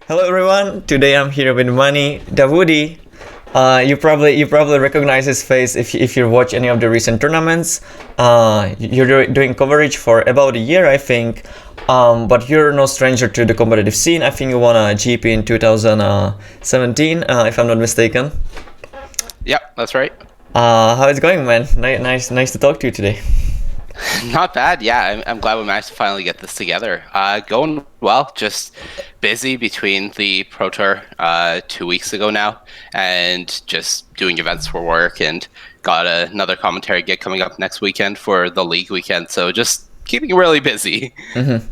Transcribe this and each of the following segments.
Hello everyone. Today I'm here with Mani Davoudi. You probably recognize his face if you watch any of the recent tournaments. You're doing coverage for about a year, I think. But you're no stranger to the competitive scene. I think you won a GP in 2017, if I'm not mistaken. Yep, that's right. How it's going, man? Nice to talk to you today. Not bad. Yeah, I'm glad we managed to finally get this together. Going well. Just busy between the Pro Tour 2 weeks ago now, and just doing events for work, and got another commentary gig coming up next weekend for the league weekend. So just keeping really busy. Mm-hmm.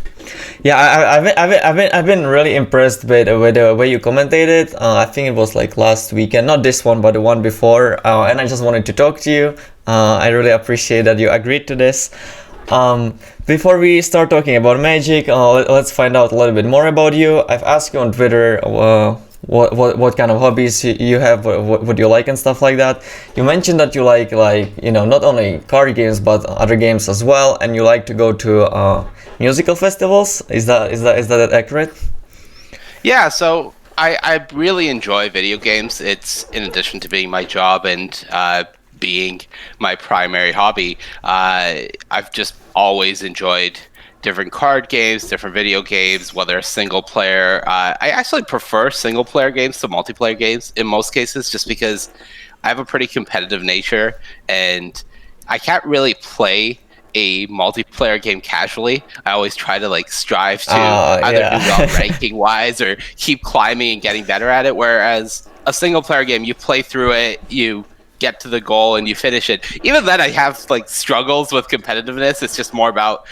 Yeah, I've been really impressed with the way you commentated. I think it was like last weekend, not this one, but the one before. And I just wanted to talk to you. I really appreciate that you agreed to this. Before we start talking about Magic, let's find out a little bit more about you. I've asked you on Twitter what kind of hobbies you have, what you like and stuff like that. You mentioned that you like not only card games but other games as well, and you like to go to musical festivals. Is that accurate? Yeah, so I really enjoy video games. It's in addition to being my job and being my primary hobby. I've just always enjoyed different card games, different video games, whether single player. I actually prefer single player games to multiplayer games in most cases, just because I have a pretty competitive nature and I can't really play a multiplayer game casually. I always try to strive to either do well ranking wise or keep climbing and getting better at it. Whereas a single player game, you play through it, you get to the goal and you finish it. Even then I have struggles with competitiveness. It's just more about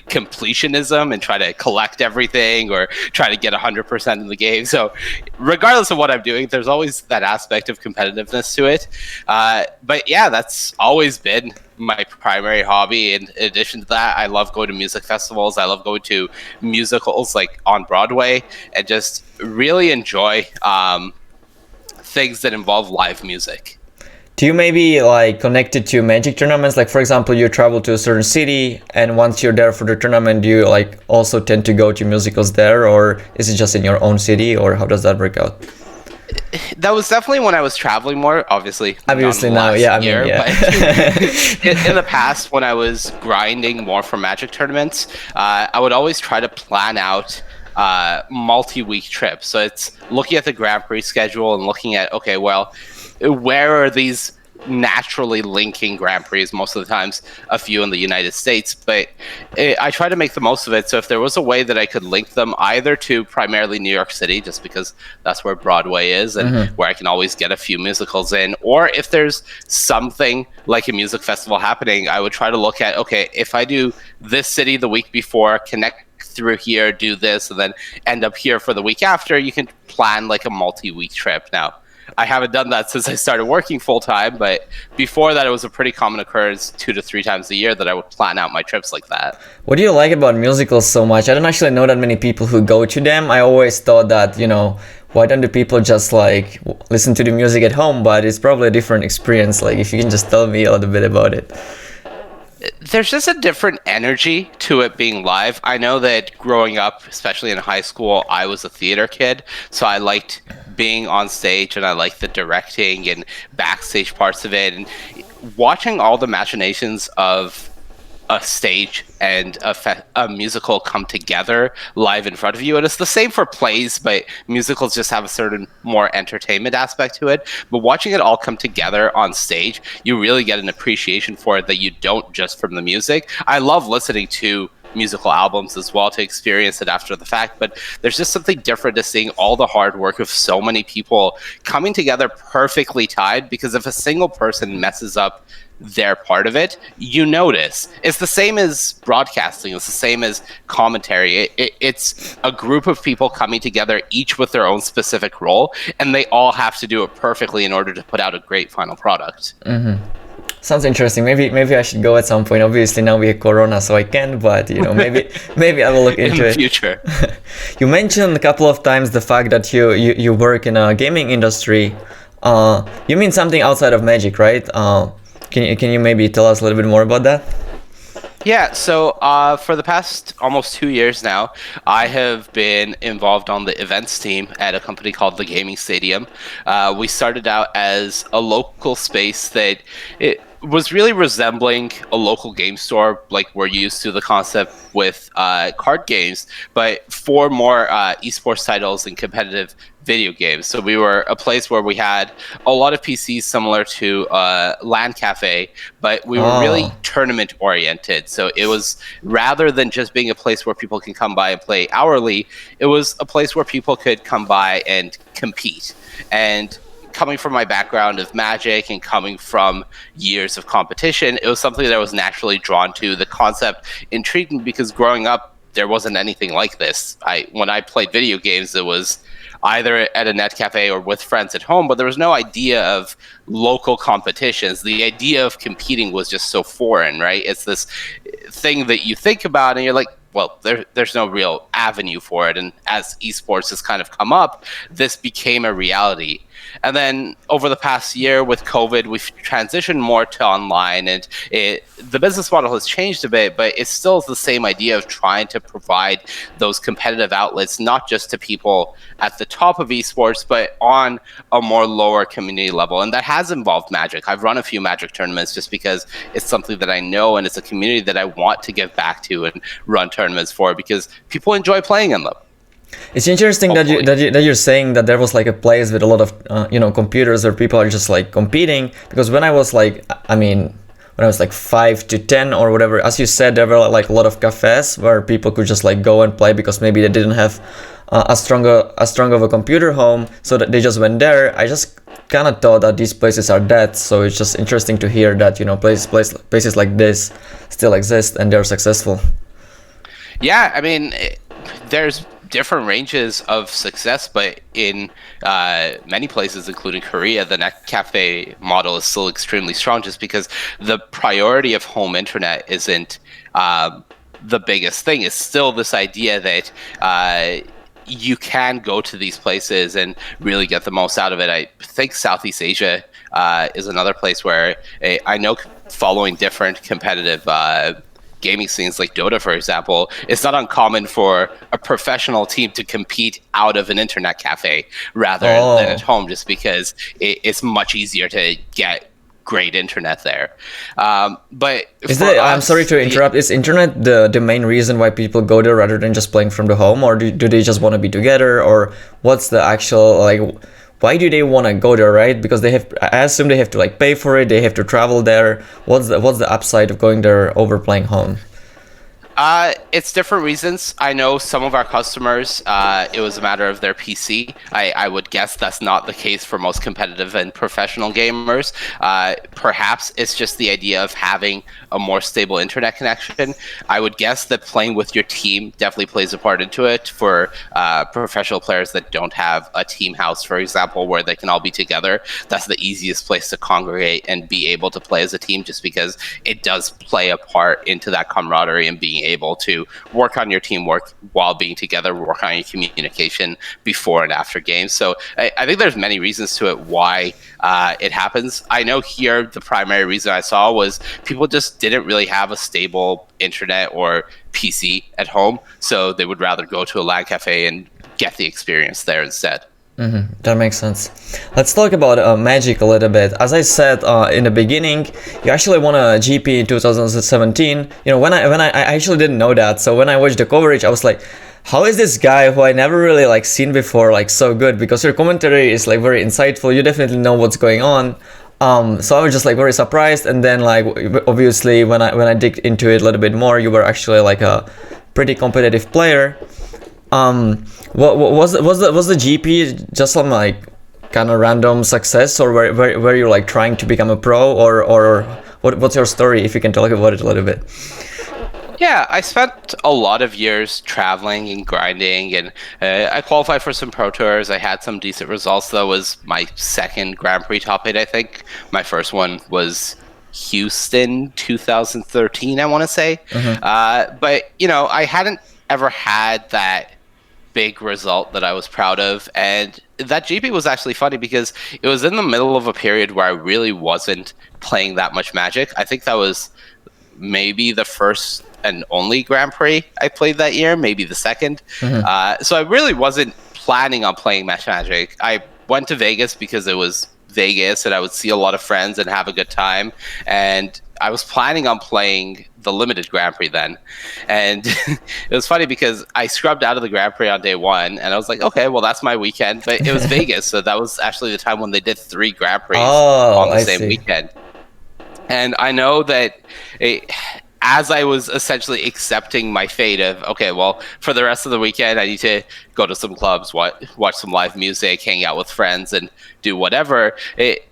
completionism and try to collect everything or try to get 100% in the game. So regardless of what I'm doing, there's always that aspect of competitiveness to it. But yeah, that's always been my primary hobby. In addition to that, I love going to music festivals. I love going to musicals on Broadway and just really enjoy things that involve live music. Do you maybe connect it to Magic tournaments? For example, you travel to a certain city, and once you're there for the tournament, do you also tend to go to musicals there, or is it just in your own city, or how does that work out? That was definitely when I was traveling more. Obviously now, yeah. But in the past, when I was grinding more for Magic tournaments, I would always try to plan out multi-week trips. So it's looking at the Grand Prix schedule and looking at, okay, well, where are these naturally linking Grand Prix? Most of the times a few in the United States, but I try to make the most of it. So if there was a way that I could link them either to primarily New York City, just because that's where Broadway is and where I can always get a few musicals in, or if there's something like a music festival happening, I would try to look at, okay, if I do this city the week before, connect through here, do this, and then end up here for the week after, you can plan a multi-week trip. Now, I haven't done that since I started working full-time, but before that, it was a pretty common occurrence 2 to 3 times a year that I would plan out my trips like that. What do you like about musicals so much? I don't actually know that many people who go to them. I always thought that, why don't the people just listen to the music at home? But it's probably a different experience. If you can just tell me a little bit about it. There's just a different energy to it being live. I know that growing up, especially in high school, I was a theater kid, so I liked being on stage and I liked the directing and backstage parts of it, and watching all the machinations of a stage and a musical come together live in front of you. And it's the same for plays, but musicals just have a certain more entertainment aspect to it. But watching it all come together on stage, you really get an appreciation for it that you don't just from the music. I love listening to musical albums as well to experience it after the fact, but there's just something different to seeing all the hard work of so many people coming together perfectly tied, because if a single person messes up their part of it, you notice. It's the same as broadcasting. It's the same as commentary. It's a group of people coming together, each with their own specific role, and they all have to do it perfectly in order to put out a great final product. Sounds interesting. Maybe I should go at some point. Obviously now we have Corona, so I can't. But maybe I will look into it in the future. You mentioned a couple of times the fact that you work in a gaming industry. You mean something outside of Magic, right? Can you maybe tell us a little bit more about that? Yeah, so for the past almost 2 years now, I have been involved on the events team at a company called the Gaming Stadium. We started out as a local space that it was really resembling a local game store, like we're used to the concept with card games, but for more esports titles and competitive video games. So we were a place where we had a lot of PCs similar to LAN cafe, but we were really tournament oriented. So it was, rather than just being a place where people can come by and play hourly, it was a place where people could come by and compete. And coming from my background of Magic and coming from years of competition, it was something that I was naturally drawn to. The concept intrigued me because growing up, there wasn't anything like this. When I played video games, it was either at a net cafe or with friends at home, but there was no idea of local competitions. The idea of competing was just so foreign, right? It's this thing that you think about and you're like, well, there's no real avenue for it. And as esports has kind of come up, this became a reality. And then over the past year with COVID, we've transitioned more to online, and the business model has changed a bit, but it's still the same idea of trying to provide those competitive outlets, not just to people at the top of esports, but on a more lower community level. And that has involved Magic. I've run a few Magic tournaments just because it's something that I know, and it's a community that I want to give back to and run tournaments for because people enjoy playing in them. It's interesting that you're saying that there was like a place with a lot of computers where people are just like competing, because when I was like 5 to 10 or whatever, as you said, there were like a lot of cafes where people could just like go and play because maybe they didn't have as strong of a computer home, so that they just went there. I just kind of thought that these places are dead, so it's just interesting to hear that places like this still exist and they're successful. Yeah, I mean, there's different ranges of success, but in many places, including Korea, the net cafe model is still extremely strong just because the priority of home internet isn't the biggest thing. It's still this idea that you can go to these places and really get the most out of it. I think Southeast Asia is another place where I know, following different competitive gaming scenes like Dota, for example, it's not uncommon for a professional team to compete out of an internet cafe rather than at home, just because it's much easier to get great internet there. But I'm sorry to interrupt. Is internet the main reason why people go there rather than just playing from the home, or do they just want to be together, or what's the actual why do they want to go there, right? Because I assume they have to like pay for it, they have to travel there. What's the upside of going there over playing home? It's different reasons. I know some of our customers, it was a matter of their PC. I would guess that's not the case for most competitive and professional gamers. Perhaps it's just the idea of having a more stable internet connection. I would guess that playing with your team definitely plays a part into it for professional players that don't have a team house, for example, where they can all be together. That's the easiest place to congregate and be able to play as a team, just because it does play a part into that camaraderie and being able to work on your teamwork while being together, work on your communication before and after games. So I think there's many reasons to it why it happens. I know here the primary reason I saw was people just didn't really have a stable internet or PC at home, so they would rather go to a LAN cafe and get the experience there instead. Mm-hmm. That makes sense. Let's talk about Magic a little bit. As I said in the beginning, you actually won a GP in 2017. When I actually didn't know that. So when I watched the coverage, I was like, how is this guy who I never really like seen before like so good? Because your commentary is like very insightful. You definitely know what's going on. So I was just like very surprised. And then like obviously when I dig into it a little bit more, you were actually like a pretty competitive player. What was the GP just some like kind of random success, or were you like trying to become a pro, or what's your story, if you can talk about it a little bit? Yeah, I spent a lot of years traveling and grinding, and I qualified for some pro tours. I had some decent results. That was my second Grand Prix top 8, I think. My first one was Houston 2013, I want to say. Mm-hmm. But I hadn't ever had that big result that I was proud of, and that GP was actually funny because it was in the middle of a period where I really wasn't playing that much Magic. I think that was maybe the first and only Grand Prix I played that year, maybe the second. So I really wasn't planning on playing much Magic. I went to Vegas because it was Vegas and I would see a lot of friends and have a good time. And I was planning on playing the limited Grand Prix then. And it was funny because I scrubbed out of the Grand Prix on day one and I was like, okay, well, that's my weekend. But it was Vegas. So that was actually the time when they did 3 Grand Prix on the same weekend. And I know that as I was essentially accepting my fate of, okay, well, for the rest of the weekend, I need to go to some clubs, watch some live music, hang out with friends, and do whatever.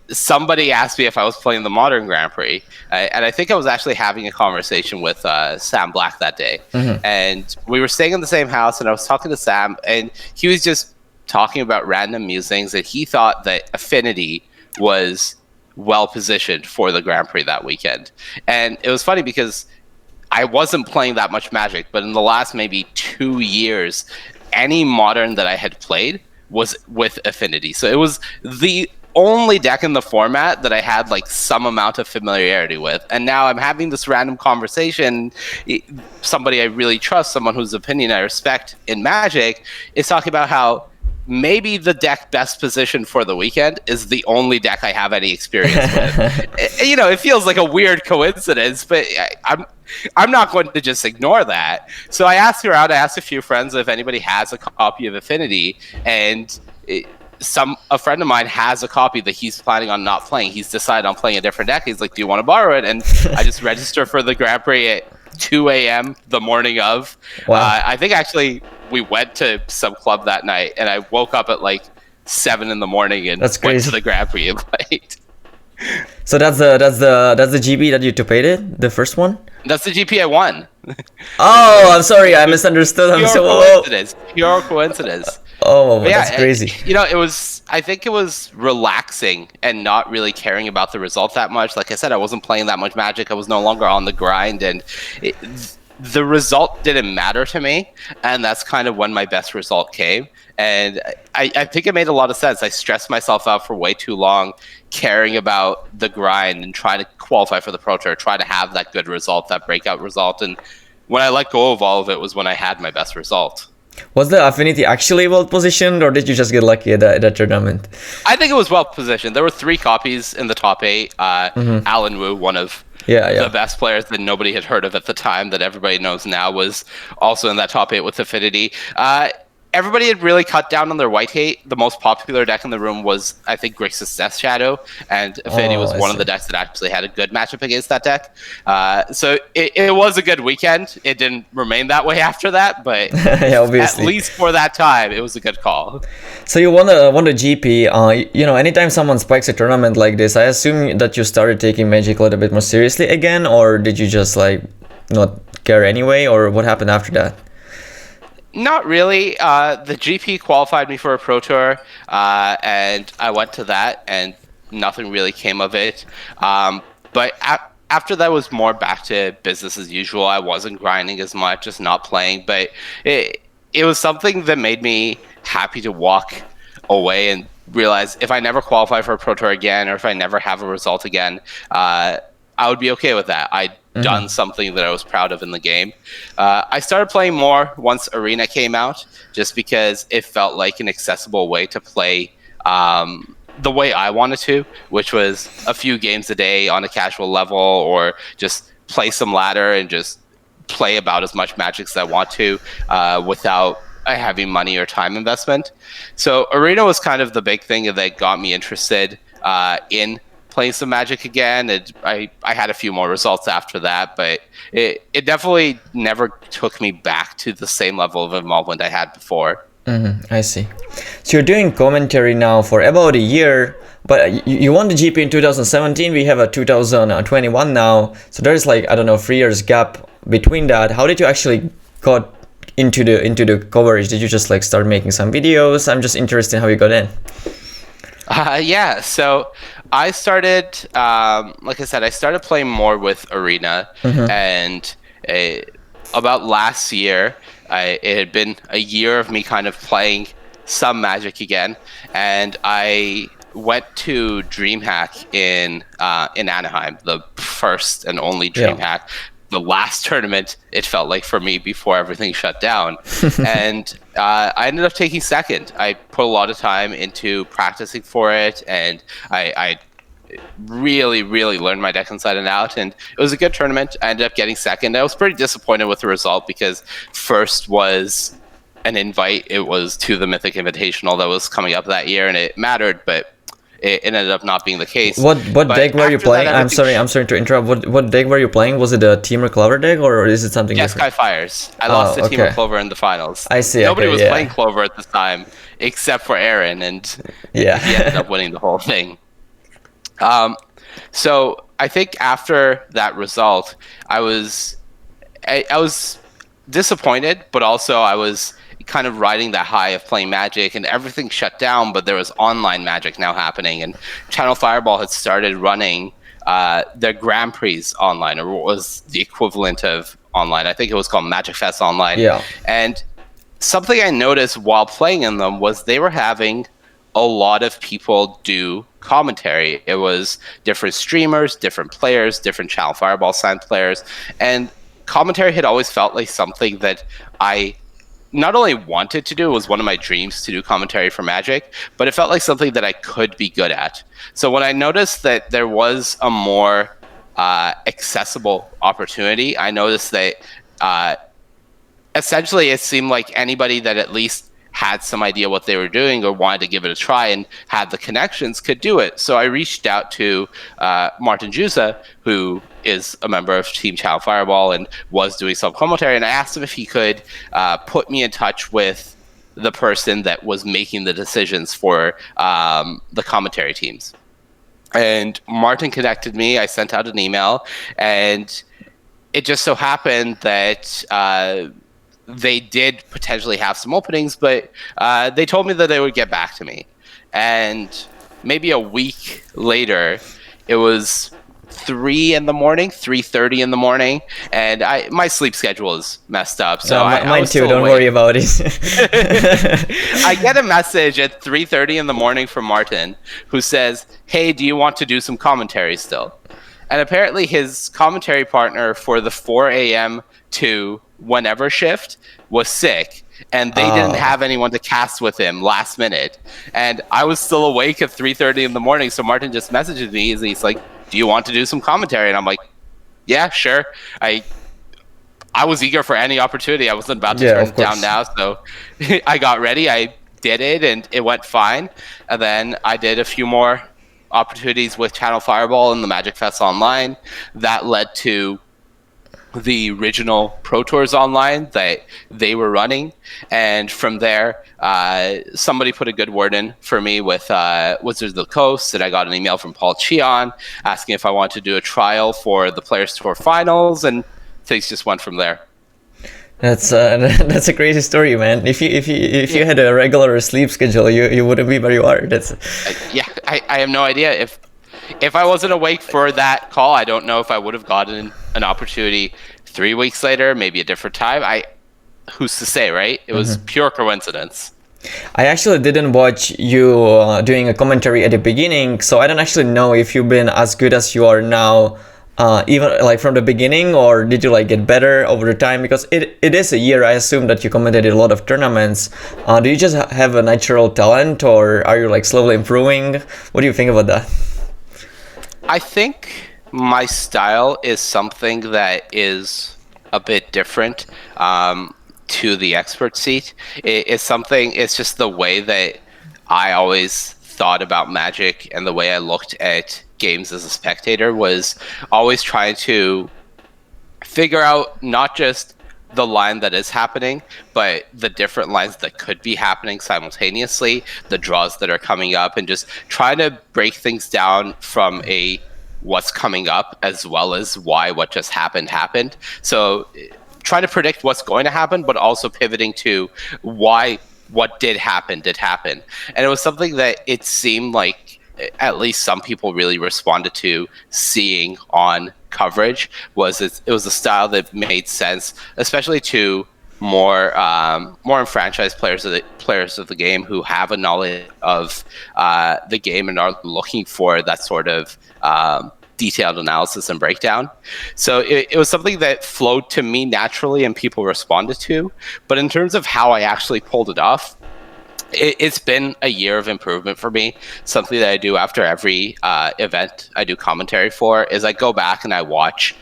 Somebody asked me if I was playing the Modern Grand Prix, and I think I was actually having a conversation with Sam Black that day. And we were staying in the same house, and I was talking to Sam, and he was just talking about random musings, and he thought that Affinity was well positioned for the Grand Prix that weekend. And it was funny because I wasn't playing that much Magic, but in the last maybe 2 years, any Modern that I had played was with Affinity. So it was the only deck in the format that I had like some amount of familiarity with. And now I'm having this random conversation. Somebody I really trust, someone whose opinion I respect in Magic, is talking about how maybe the deck best positioned for the weekend is the only deck I have any experience with. It feels like a weird coincidence, but I'm not going to just ignore that. So I asked around, I asked a few friends if anybody has a copy of Affinity, and a friend of mine has a copy that he's planning on not playing. He's decided on playing a different deck. He's like, do you want to borrow it? And I just registered for the Grand Prix at 2 a.m. the morning of. Wow. I think actually we went to some club that night, and I woke up at like 7 in the morning and went to the Grand Prix and played. So that's the GP that you competed, the first one? That's the GP I won. Oh, I'm sorry, I misunderstood. Pure coincidence. Oh, yeah, that's crazy. I think it was relaxing and not really caring about the result that much. Like I said, I wasn't playing that much Magic. I was no longer on the grind, and the result didn't matter to me. And that's kind of when my best result came. And I think it made a lot of sense. I stressed myself out for way too long, caring about the grind and trying to qualify for the Pro Tour, try to have that good result, that breakout result. And when I let go of all of it was when I had my best result. Was the Affinity actually well positioned, or did you just get lucky at that tournament? I think it was well positioned. There were 3 copies in the top 8. Alan Wu, one of the best players that nobody had heard of at the time, that everybody knows now, was also in that top 8 with Affinity. Everybody had really cut down on their white hate. The most popular deck in the room was, I think, Grixis Death Shadow, and Affinity was one of the decks that actually had a good matchup against that deck. So it was a good weekend. It didn't remain that way after that, but at least for that time, it was a good call. So you won the GP. Anytime someone spikes a tournament like this, I assume that you started taking Magic a little bit more seriously again, or did you just not care anyway, or what happened after that? Not really. The GP qualified me for a Pro Tour, and I went to that, and nothing really came of it. But after that was more back to business as usual. I wasn't grinding as much, just not playing. But it was something that made me happy to walk away and realize if I never qualify for a Pro Tour again, or if I never have a result again, I would be okay with that. I'd done something that I was proud of in the game. I started playing more once Arena came out, just because it felt like an accessible way to play the way I wanted to, which was a few games a day on a casual level, or just play some ladder and just play about as much Magic as I want to without a heavy money or time investment. So Arena was kind of the big thing that got me interested in playing some Magic again. I had a few more results after that, but it definitely never took me back to the same level of involvement I had before. I see. So you're doing commentary now for about a year, but you won the GP in 2017. We have a 2021 now, so there's 3 years gap between that. How did you actually got into the coverage? Did you just start making some videos? I'm just interested in how you got in. So I started, like I said, I started playing more with Arena, and about last year, it had been a year of me kind of playing some Magic again, and I went to DreamHack in Anaheim, the first and only DreamHack. The last tournament, it felt like, for me before everything shut down. And I ended up taking second. I put a lot of time into practicing for it, and I really, really learned my deck inside and out. And it was a good tournament. I ended up getting second. I was pretty disappointed with the result because first was an invite. It was to the Mythic Invitational that was coming up that year, and it mattered, but it ended up not being the case. What deck were you playing? I'm sorry to interrupt. What deck were you playing? Was it a Temur Clover deck, or is it something different? Sky Fires. I lost to Temur Clover in the finals. I see. Nobody was playing Clover at the time except for Aaron, and he ended up winning the whole thing. So I think after that result, I was disappointed, but also I was kind of riding that high of playing Magic, and everything shut down, but there was online Magic now happening, and Channel Fireball had started running their Grand Prix online, or what was the equivalent of online. I think it was called Magic Fest Online. Yeah. And something I noticed while playing in them was they were having a lot of people do commentary. It was different streamers, different players, different Channel Fireball signed players, and commentary had always felt like something that I not only wanted to do, it was one of my dreams to do commentary for Magic, but it felt like something that I could be good at. So when I noticed that there was a more accessible opportunity, I noticed that essentially it seemed like anybody that at least had some idea what they were doing or wanted to give it a try and had the connections could do it. So I reached out to Martin Juza, who is a member of Team Channel Fireball and was doing some commentary, and I asked him if he could put me in touch with the person that was making the decisions for the commentary teams. And Martin connected me. I sent out an email, and it just so happened that they did potentially have some openings, but they told me that they would get back to me. And maybe a week later, it was 3:30 in the morning, and my sleep schedule is messed up. So mine too. Don't worry about it. I get a message at 3:30 in the morning from Martin, who says, "Hey, do you want to do some commentary still?" And apparently, his commentary partner for the 4 a.m. to whenever shift was sick, and they didn't have anyone to cast with him last minute. And I was still awake at 3:30 in the morning, so Martin just messages me, and he's like, "Do you want to do some commentary?" And I'm like, "Yeah, sure." I was eager for any opportunity. I wasn't about to turn it down now, so I got ready. I did it, and it went fine. And then I did a few more opportunities with Channel Fireball and the Magic Fest Online. That led to the original Pro Tours Online that they were running, and from there somebody put a good word in for me with Wizards of the Coast, and I got an email from Paul Cheon asking if I wanted to do a trial for the Players Tour Finals, and things just went from there. That's a crazy story, man. If you had a regular sleep schedule, you wouldn't be where you are. I have no idea. If I wasn't awake for that call, I don't know if I would have gotten an opportunity 3 weeks later, maybe a different time. Who's to say, right? It was pure coincidence. I actually didn't watch you doing a commentary at the beginning, so I don't actually know if you've been as good as you are now, even like from the beginning, or did you like get better over the time? Because it is a year. I assume that you commentated a lot of tournaments. Do you just have a natural talent, or are you like slowly improving? What do you think about that? I think my style is something that is a bit different to the expert seat. It's just the way that I always thought about Magic, and the way I looked at games as a spectator was always trying to figure out not just the line that is happening, but the different lines that could be happening simultaneously, the draws that are coming up, and just trying to break things down from a what's coming up as well as why what just happened. So trying to predict what's going to happen, but also pivoting to why what did happen. And it was something that it seemed like at least some people really responded to seeing on coverage. It was a style that made sense, especially to more enfranchised players of the game who have a knowledge of the game and are looking for that sort of detailed analysis and breakdown. So it was something that flowed to me naturally and people responded to. But in terms of how I actually pulled it off, it's been a year of improvement for me. Something that I do after every event I do commentary for is I go back and I watch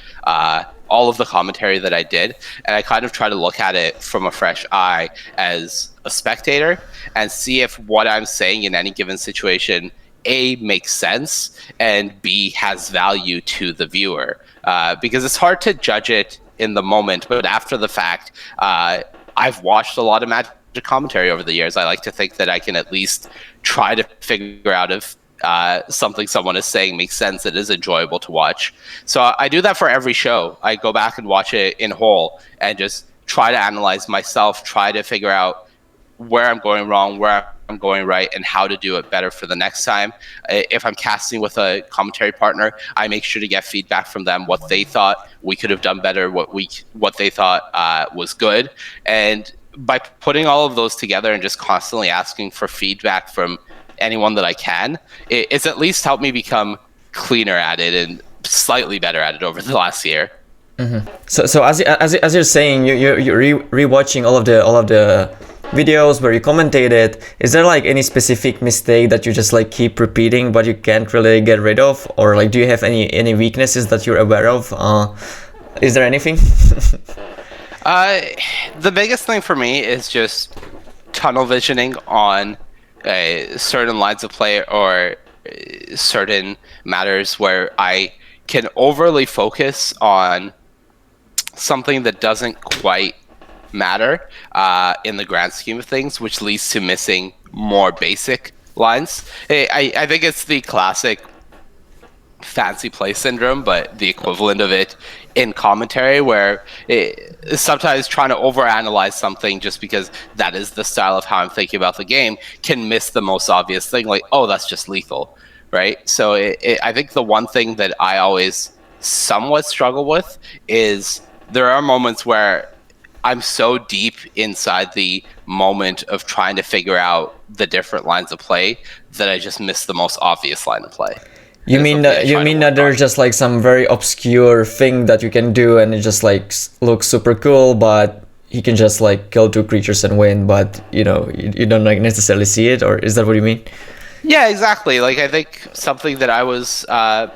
all of the commentary that I did, and I kind of try to look at it from a fresh eye as a spectator and see if what I'm saying in any given situation, A, makes sense, and B, has value to the viewer. Because it's hard to judge it in the moment, but after the fact, I've watched a lot of Magic commentary over the years. I like to think that I can at least try to figure out if something someone is saying makes sense, it is enjoyable to watch. So I do that for every show. I go back and watch it in whole and just try to analyze myself, try to figure out where I'm going wrong, where I'm going right, and how to do it better for the next time. If I'm casting with a commentary partner, I make sure to get feedback from them, what they thought we could have done better, what they thought was good. And by putting all of those together and just constantly asking for feedback from anyone that I can, it's at least helped me become cleaner at it and slightly better at it over the last year. Mm-hmm. So as you're saying, you're rewatching all of the videos where you commentated. Is there like any specific mistake that you just like keep repeating but you can't really get rid of, or like do you have any weaknesses that you're aware of? Is there anything? The biggest thing for me is just tunnel visioning on certain lines of play or certain matters where I can overly focus on something that doesn't quite matter in the grand scheme of things, which leads to missing more basic lines. I think it's the classic fancy play syndrome, but the equivalent of it in commentary, where sometimes trying to overanalyze something just because that is the style of how I'm thinking about the game can miss the most obvious thing, like, oh, that's just lethal, right? So I think the one thing that I always somewhat struggle with is there are moments where I'm so deep inside the moment of trying to figure out the different lines of play that I just miss the most obvious line of play. You mean that there's just like some very obscure thing that you can do and it just like looks super cool, but you can just like kill 2 creatures and win, but you don't like necessarily see it, or is that what you mean? Yeah, exactly. Like I think something that I was a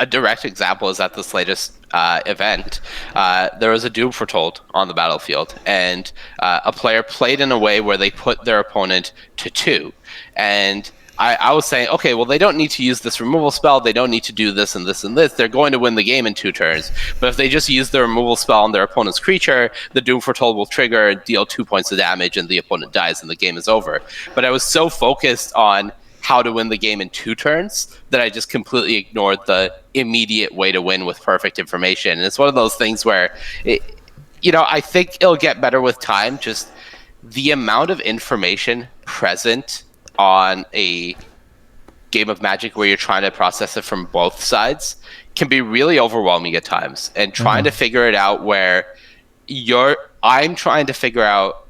direct example is at this latest event. There was a Doom Foretold on the battlefield, and a player played in a way where they put their opponent to 2, and I was saying, okay, well, they don't need to use this removal spell. They don't need to do this and this and this. They're going to win the game in 2 turns. But if they just use the removal spell on their opponent's creature, the Doom Foretold will trigger, deal 2 points of damage, and the opponent dies, and the game is over. But I was so focused on how to win the game in 2 turns that I just completely ignored the immediate way to win with perfect information. And it's one of those things where, I think it'll get better with time. Just the amount of information present on a game of Magic where you're trying to process it from both sides can be really overwhelming at times, and trying to figure it out where I'm trying to figure out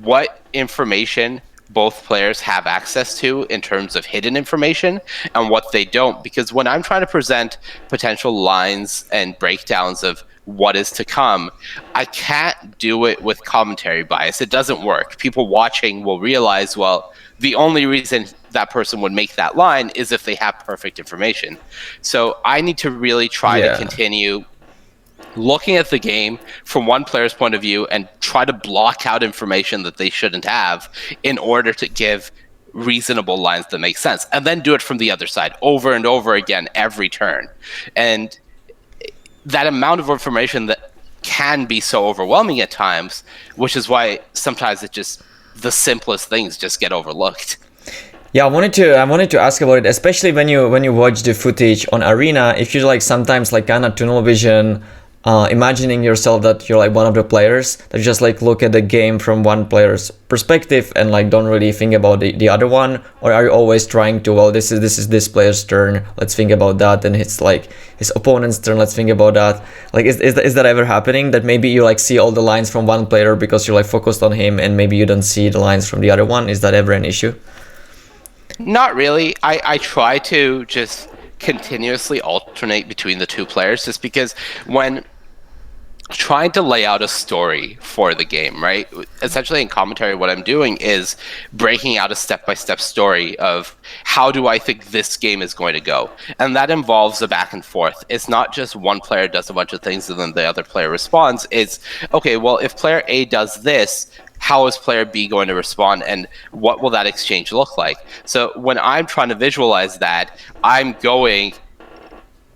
what information both players have access to in terms of hidden information and what they don't, because when I'm trying to present potential lines and breakdowns of what is to come, I can't do it with commentary bias. It doesn't work. People watching will realize, well, the only reason that person would make that line is if they have perfect information. So I need to really try to continue looking at the game from one player's point of view and try to block out information that they shouldn't have in order to give reasonable lines that make sense, and then do it from the other side over and over again every turn. And that amount of information that can be so overwhelming at times, which is why sometimes the simplest things just get overlooked. Yeah, I wanted to ask about it, especially when you watch the footage on Arena. If you like sometimes like kind of tunnel vision imagining yourself that you're like one of the players, that you just like look at the game from one player's perspective and like don't really think about the other one? Or are you always trying to, well, this is this player's turn, let's think about that, and it's like his opponent's turn, let's think about that? Like is that ever happening, that maybe you like see all the lines from one player because you're like focused on him and maybe you don't see the lines from the other one? Is that ever an issue? Not really. I try to just continuously alternate between the two players, just because when trying to lay out a story for the game, right? Essentially in commentary, what I'm doing is breaking out a step-by-step story of how do I think this game is going to go. And that involves a back and forth. It's not just one player does a bunch of things and then the other player responds. It's, okay, well, if player A does this, how is player B going to respond, and what will that exchange look like? So when I'm trying to visualize that, I'm going,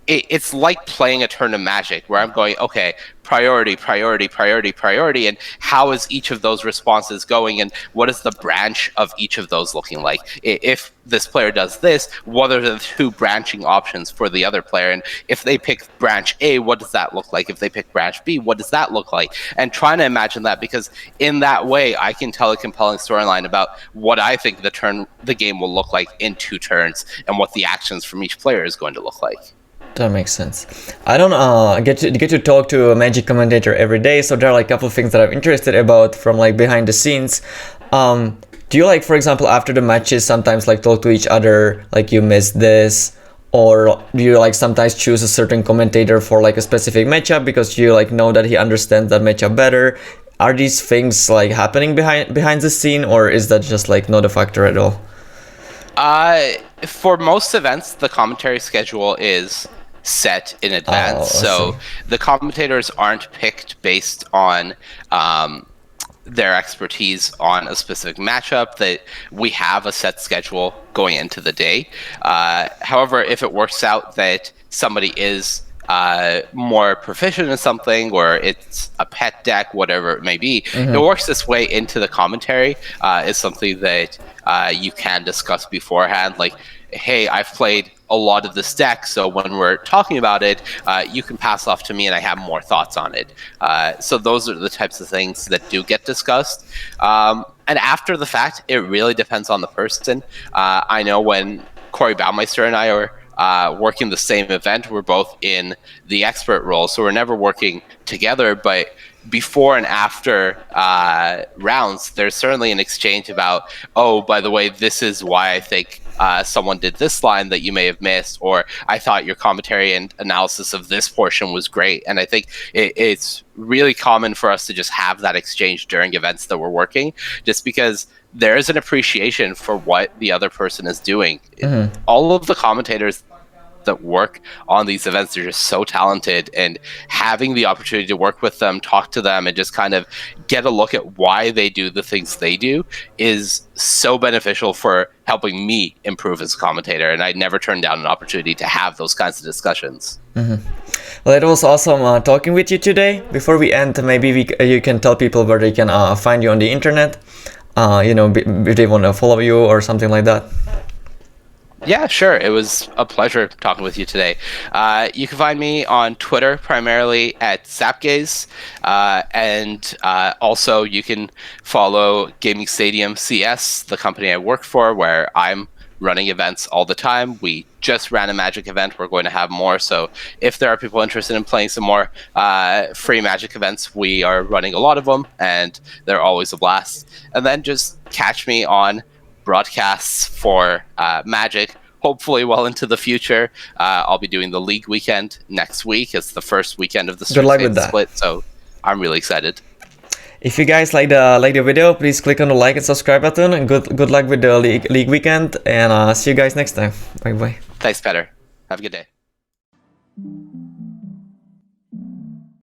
it's like playing a turn of Magic, where I'm going, okay, priority, priority, priority, priority, and how is each of those responses going, and what is the branch of each of those looking like? If this player does this, what are the two branching options for the other player? And if they pick branch A, what does that look like? If they pick branch B, what does that look like? And trying to imagine that, because in that way, I can tell a compelling storyline about what I think the game will look like in 2 turns, and what the actions from each player is going to look like. That makes sense. I don't get to talk to a Magic commentator every day, so there are like a couple of things that I'm interested about from like behind the scenes. Do you like, for example, after the matches sometimes like talk to each other, like you missed this, or do you like sometimes choose a certain commentator for like a specific matchup because you like know that he understands that matchup better? Are these things like happening behind the scene, or is that just like not a factor at all? For most events, the commentary schedule is set in advance, so the commentators aren't picked based on their expertise on a specific matchup. That we have a set schedule going into the day. However, if it works out that somebody is more proficient in something, or it's a pet deck, whatever it may be, it works this way into the commentary. Is something that you can discuss beforehand, like, hey, I've played a lot of this deck, so when we're talking about it, you can pass off to me and I have more thoughts on it. So those are the types of things that do get discussed. And after the fact, it really depends on the person. I know when Corey Baumeister and I are working the same event, we're both in the expert role, so we're never working together, but before and after rounds, there's certainly an exchange about, oh, by the way, this is why I think someone did this line that you may have missed, or I thought your commentary and analysis of this portion was great. And I think it's really common for us to just have that exchange during events that we're working, just because there is an appreciation for what the other person is doing. All of the commentators that work on these events are just so talented, and having the opportunity to work with them, talk to them, and just kind of get a look at why they do the things they do is so beneficial for helping me improve as a commentator. And I never turn down an opportunity to have those kinds of discussions. Well, it was awesome talking with you today. Before we end, maybe you can tell people where they can find you on the internet, if they want to follow you or something like that. Yeah, sure. It was a pleasure talking with you today. You can find me on Twitter, primarily at Zapgaze, and also you can follow Gaming Stadium CS, the company I work for, where I'm running events all the time. We just ran a Magic event. We're going to have more. So if there are people interested in playing some more free Magic events, we are running a lot of them, and they're always a blast. And then just catch me on broadcasts for Magic, hopefully well into the future. I'll be doing the League weekend next week. It's the first weekend of the split, so I'm really excited. If you guys like the video, please click on the like and subscribe button, and good luck with the League weekend, and see you guys next time. Bye bye. Thanks, Petr. Have a good day.